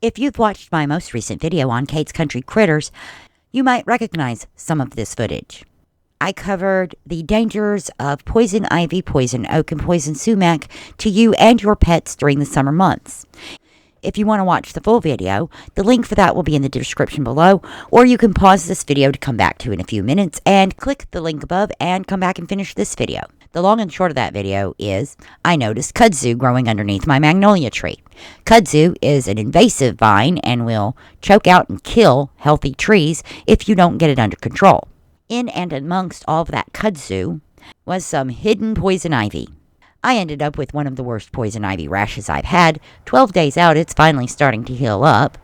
If you've watched my most recent video on Kate's Country Critters, you might recognize some of this footage. I covered the dangers of poison ivy, poison oak, and poison sumac to you and your pets during the summer months. If you want to watch the full video, the link for that will be in the description below, or you can pause this video to come back to in a few minutes and click the link above and come back and finish this video. The long and short of that video is, I noticed kudzu growing underneath my magnolia tree. Kudzu is an invasive vine and will choke out and kill healthy trees if you don't get it under control. In and amongst all of that kudzu was some hidden poison ivy. I ended up with one of the worst poison ivy rashes I've had. 12 days out, it's finally starting to heal up.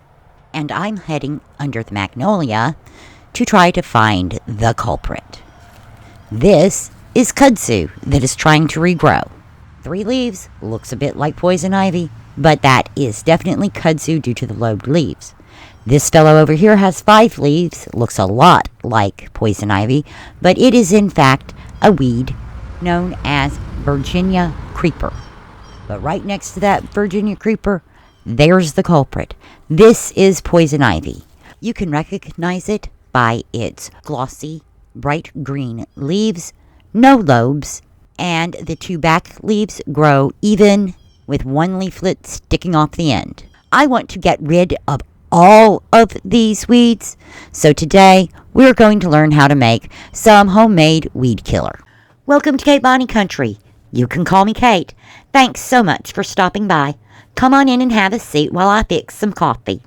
And I'm heading under the magnolia to try to find the culprit. This is kudzu that is trying to regrow. 3 leaves, looks a bit like poison ivy, but that is definitely kudzu due to the lobed leaves. This fellow over here has 5 leaves, looks a lot like poison ivy, but it is in fact a weed known as Virginia creeper. But right next to that Virginia creeper, there's the culprit. This is poison ivy. You can recognize it by its glossy, bright green leaves, no lobes, and the 2 back leaves grow even with 1 leaflet sticking off the end. I want to get rid of all of these weeds, so today we're going to learn how to make some homemade weed killer. Welcome to Kate Bonnie Country. You can call me Kate. Thanks so much for stopping by. Come on in and have a seat while I fix some coffee.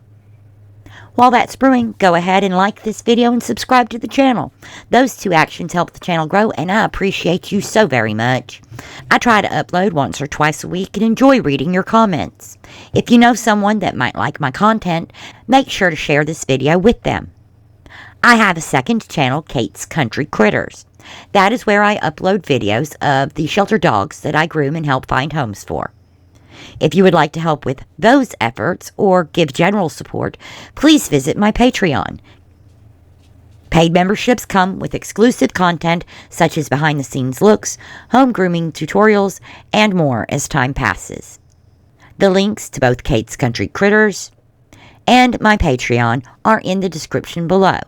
While that's brewing, go ahead and like this video and subscribe to the channel. Those 2 actions help the channel grow, and I appreciate you so very much. I try to upload once or twice a week and enjoy reading your comments. If you know someone that might like my content, make sure to share this video with them. I have a second channel, Kate's Country Critters. That is where I upload videos of the shelter dogs that I groom and help find homes for. If you would like to help with those efforts or give general support, please visit my Patreon. Paid memberships come with exclusive content such as behind-the-scenes looks, home grooming tutorials, and more as time passes. The links to both Kate's Country Critters and my Patreon are in the description below.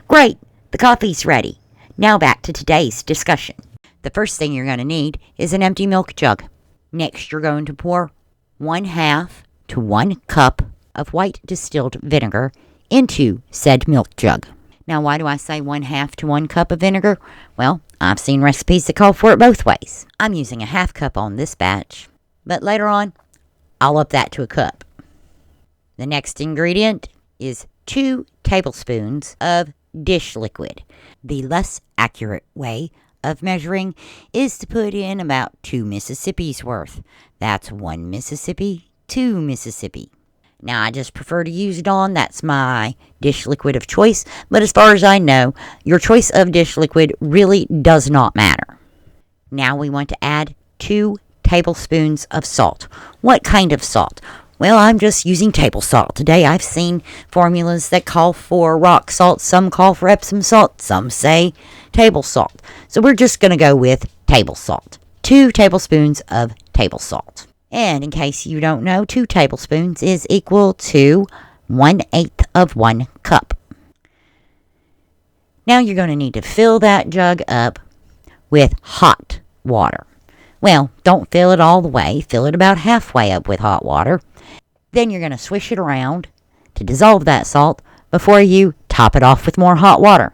Great! The coffee's ready. Now back to today's discussion. The first thing you're going to need is an empty milk jug. Next, you're going to pour 1/2 to 1 cup of white distilled vinegar into said milk jug. Now, why do I say 1/2 to 1 cup of vinegar? Well, I've seen recipes that call for it both ways. I'm using a 1/2 cup on this batch, but later on, I'll up that to a cup. The next ingredient is 2 tablespoons of dish liquid. The less accurate way of measuring is to put in about 2 Mississippis worth. That's 1 Mississippi, 2 Mississippi. Now, I just prefer to use Dawn. That's my dish liquid of choice. But as far as I know, your choice of dish liquid really does not matter. Now we want to add 2 tablespoons of salt. What kind of salt? Well, I'm just using table salt today. I've seen formulas that call for rock salt. Some call for Epsom salt. Some say table salt. So we're just going to go with table salt. 2 tablespoons of table salt. And in case you don't know, 2 tablespoons is equal to 1/8 of 1 cup. Now you're going to need to fill that jug up with hot water. Well, don't fill it all the way. Fill it about halfway up with hot water. Then you're going to swish it around to dissolve that salt before you top it off with more hot water.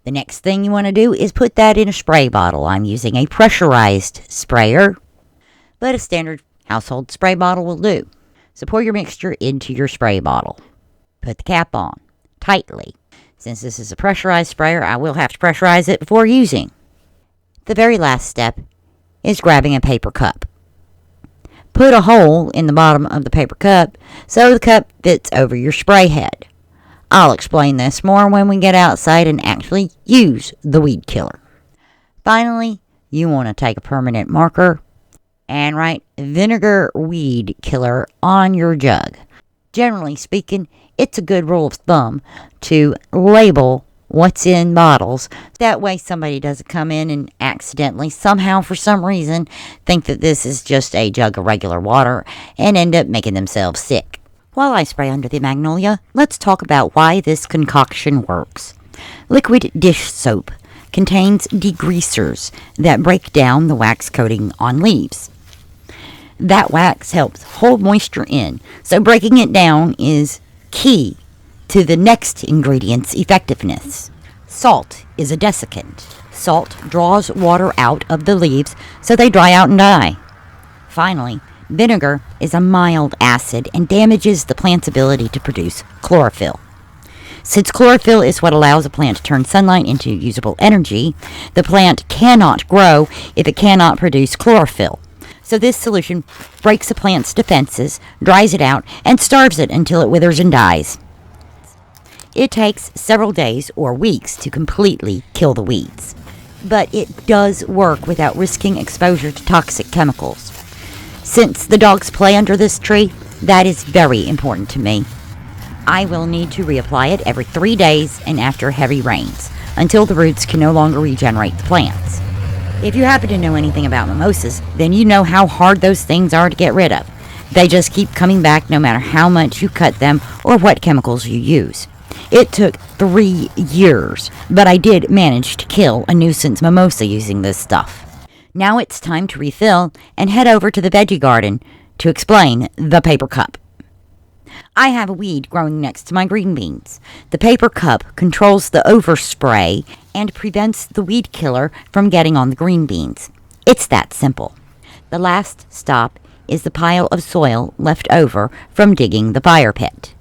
The next thing you want to do is put that in a spray bottle. I'm using a pressurized sprayer, but a standard household spray bottle will do. So pour your mixture into your spray bottle. Put the cap on tightly. Since this is a pressurized sprayer, I will have to pressurize it before using. The very last step is grabbing a paper cup. Put a hole in the bottom of the paper cup so the cup fits over your spray head. I'll explain this more when we get outside and actually use the weed killer. Finally, you want to take a permanent marker and write Vinegar Weed Killer on your jug. Generally speaking, it's a good rule of thumb to label what's in bottles. That way somebody doesn't come in and accidentally, somehow, for some reason, think that this is just a jug of regular water and end up making themselves sick. While I spray under the magnolia, let's talk about why this concoction works. Liquid dish soap contains degreasers that break down the wax coating on leaves. That wax helps hold moisture in, so breaking it down is key to the next ingredient's effectiveness. Salt is a desiccant. Salt draws water out of the leaves so they dry out and die. Finally, vinegar is a mild acid and damages the plant's ability to produce chlorophyll. Since chlorophyll is what allows a plant to turn sunlight into usable energy, the plant cannot grow if it cannot produce chlorophyll. So this solution breaks a plant's defenses, dries it out, and starves it until it withers and dies. It takes several days or weeks to completely kill the weeds, but it does work without risking exposure to toxic chemicals. Since the dogs play under this tree, that is very important to me. I will need to reapply it every 3 days and after heavy rains, until the roots can no longer regenerate the plants. If you happen to know anything about mimosas, then you know how hard those things are to get rid of. They just keep coming back no matter how much you cut them or what chemicals you use. It took 3 years, but I did manage to kill a nuisance mimosa using this stuff. Now it's time to refill and head over to the veggie garden to explain the paper cup. I have a weed growing next to my green beans. The paper cup controls the overspray and prevents the weed killer from getting on the green beans. It's that simple. The last stop is the pile of soil left over from digging the fire pit,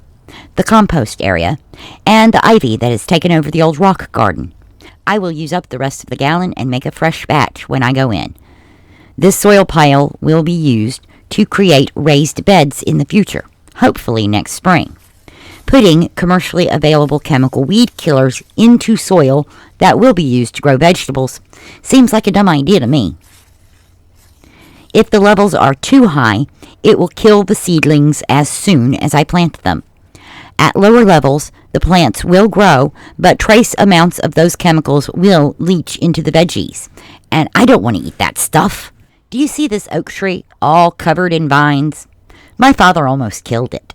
the compost area, and the ivy that has taken over the old rock garden. I will use up the rest of the gallon and make a fresh batch when I go in. This soil pile will be used to create raised beds in the future, hopefully next spring. Putting commercially available chemical weed killers into soil that will be used to grow vegetables seems like a dumb idea to me. If the levels are too high, it will kill the seedlings as soon as I plant them. At lower levels, the plants will grow, but trace amounts of those chemicals will leach into the veggies, and I don't want to eat that stuff. Do you see this oak tree all covered in vines? My father almost killed it.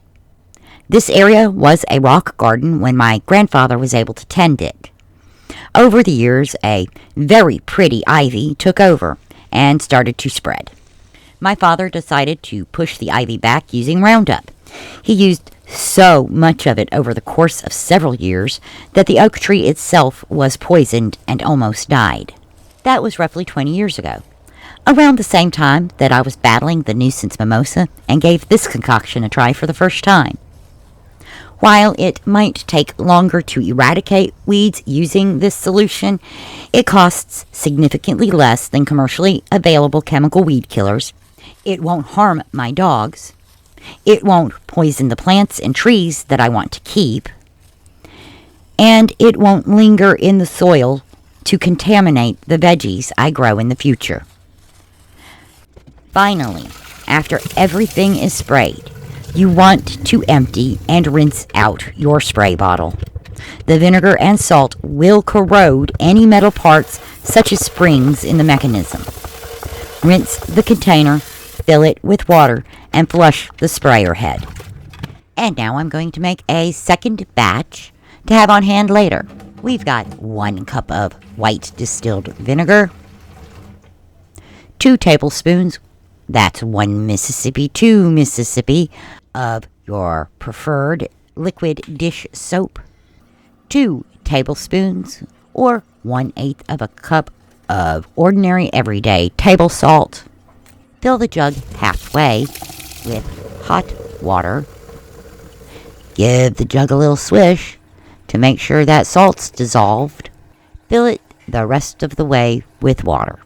This area was a rock garden when my grandfather was able to tend it. Over the years, a very pretty ivy took over and started to spread. My father decided to push the ivy back using Roundup. He used so much of it over the course of several years that the oak tree itself was poisoned and almost died. That was roughly 20 years ago, around the same time that I was battling the nuisance mimosa and gave this concoction a try for the first time. While it might take longer to eradicate weeds using this solution, it costs significantly less than commercially available chemical weed killers. It won't harm my dogs. It won't poison the plants and trees that I want to keep. And it won't linger in the soil to contaminate the veggies I grow in the future. Finally, after everything is sprayed, you want to empty and rinse out your spray bottle. The vinegar and salt will corrode any metal parts, such as springs, in the mechanism. Rinse the container, fill it with water, and flush the sprayer head. And now I'm going to make a second batch to have on hand later. We've got 1 cup of white distilled vinegar, 2 tablespoons, that's 1 Mississippi, 2 Mississippi, of your preferred liquid dish soap, 2 tablespoons or 1/8 of a cup of ordinary everyday table salt. Fill the jug halfway with hot water. Give the jug a little swish to make sure that salt's dissolved. Fill it the rest of the way with water.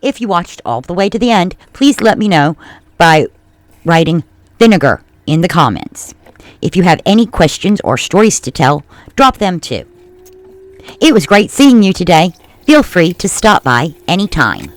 If you watched all the way to the end, please let me know by writing vinegar in the comments. If you have any questions or stories to tell, drop them too. It was great seeing you today. Feel free to stop by anytime.